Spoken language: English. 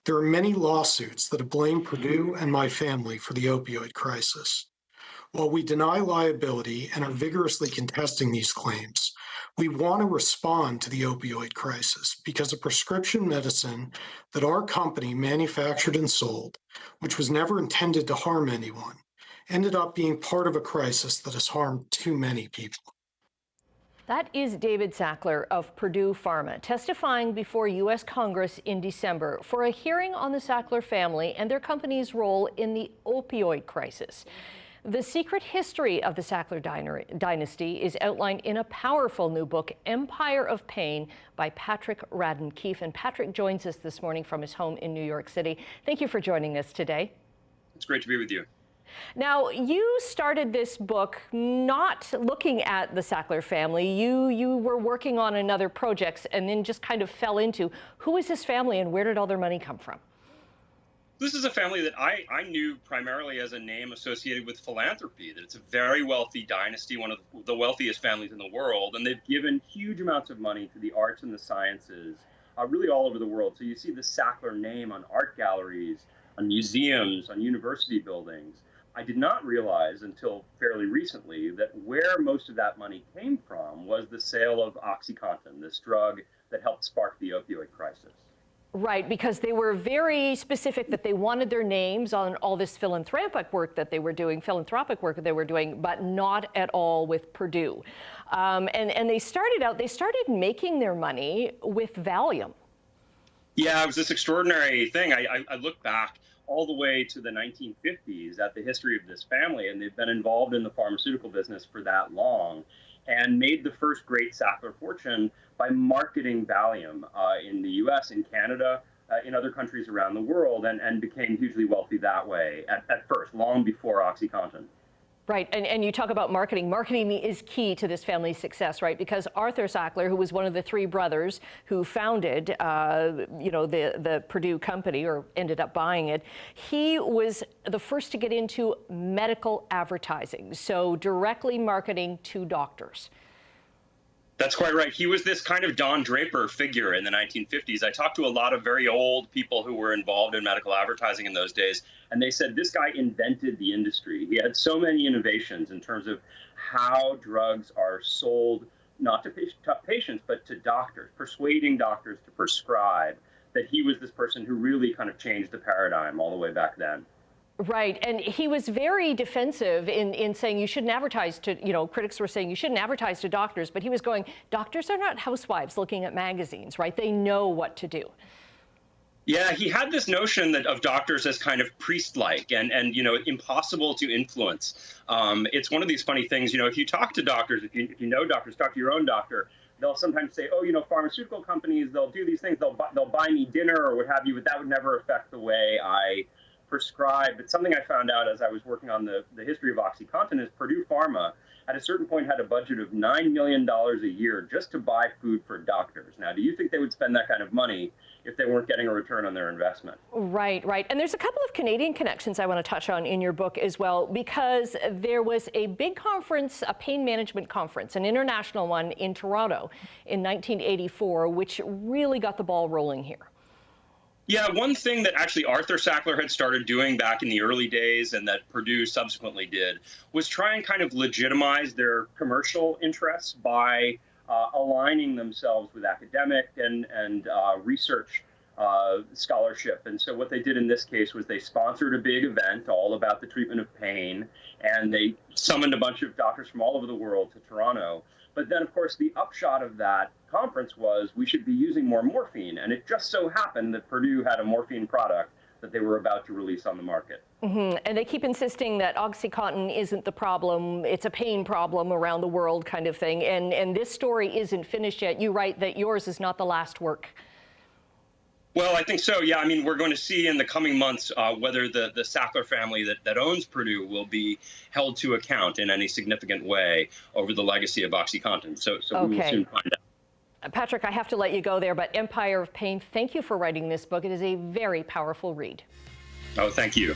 There are many lawsuits that have blamed Purdue and my family for the opioid crisis. While we deny liability and are vigorously contesting these claims, we want to respond to the opioid crisis because a prescription medicine that our company manufactured and sold, which was never intended to harm anyone, ended up being part of a crisis that has harmed too many people. That is David Sackler of Purdue Pharma, testifying before U.S. Congress in December for a hearing on the Sackler family and their company's role in the opioid crisis. The secret history of the Sackler dynasty is outlined in a powerful new book, Empire of Pain, by Patrick Radden Keefe. And Patrick joins us this morning from his home in New York City. Thank you for joining us today. It's great to be with you. Now, you started this book not looking at the Sackler family. You were working on another project and then just kind of fell into who is this family and where did all their money come from? This is a family that I knew primarily as a name associated with philanthropy, that it's a very wealthy dynasty, one of the wealthiest families in the world, and they've given huge amounts of money to the arts and the sciences, really all over the world. So you see the Sackler name on art galleries, on museums, on university buildings. I did not realize until fairly recently that where most of that money came from was the sale of OxyContin, this drug that helped spark the opioid crisis. Right, because they were very specific that they wanted their names on all this philanthropic work that they were doing, but not at all with Purdue. And they started making their money with Valium. Yeah, it was this extraordinary thing. I look back all the way to the 1950s at the history of this family, and they've been involved in the pharmaceutical business for that long, and made the first great Sackler fortune by marketing Valium in the U.S., in Canada, in other countries around the world, and became hugely wealthy that way at first, long before OxyContin. Right, and you talk about marketing. Marketing is key to this family's success, right? Because Arthur Sackler, who was one of the three brothers who founded, the Purdue company, or ended up buying it, he was the first to get into medical advertising, so directly marketing to doctors. That's quite right. He was this kind of Don Draper figure in the 1950s. I talked to a lot of very old people who were involved in medical advertising in those days, and they said this guy invented the industry. He had so many innovations in terms of how drugs are sold, not to patients, but to doctors, persuading doctors to prescribe, that he was this person who really kind of changed the paradigm all the way back then. Right, and he was very defensive in saying you shouldn't advertise to, critics were saying you shouldn't advertise to doctors, but he was going, doctors are not housewives looking at magazines, right? They know what to do. Yeah, he had this notion of doctors as kind of priest-like and impossible to influence. It's one of these funny things, if you talk to doctors, if you know doctors, talk to your own doctor, they'll sometimes say, oh, pharmaceutical companies, they'll do these things, they'll buy me dinner or what have you, but that would never affect the way I prescribe. But something I found out as I was working on the history of OxyContin is Purdue Pharma at a certain point had a budget of $9 million a year just to buy food for doctors. Now, do you think they would spend that kind of money if they weren't getting a return on their investment? Right. And there's a couple of Canadian connections I want to touch on in your book as well, because there was a big conference, a pain management conference, an international one in Toronto in 1984, which really got the ball rolling here. Yeah, one thing that actually Arthur Sackler had started doing back in the early days and that Purdue subsequently did was try and kind of legitimize their commercial interests by aligning themselves with academic and research scholarship. And so what they did in this case was they sponsored a big event all about the treatment of pain, and they summoned a bunch of doctors from all over the world to Toronto. But then, of course, the upshot of that conference was we should be using more morphine. And it just so happened that Purdue had a morphine product that they were about to release on the market. Mm-hmm. And they keep insisting that OxyContin isn't the problem, it's a pain problem around the world kind of thing. And this story isn't finished yet. You write that yours is not the last work. Well, I think so, yeah. I mean, we're going to see in the coming months whether the Sackler family that owns Purdue will be held to account in any significant way over the legacy of OxyContin. So we will soon find out. Patrick, I have to let you go there, but Empire of Pain, thank you for writing this book. It is a very powerful read. Oh, thank you.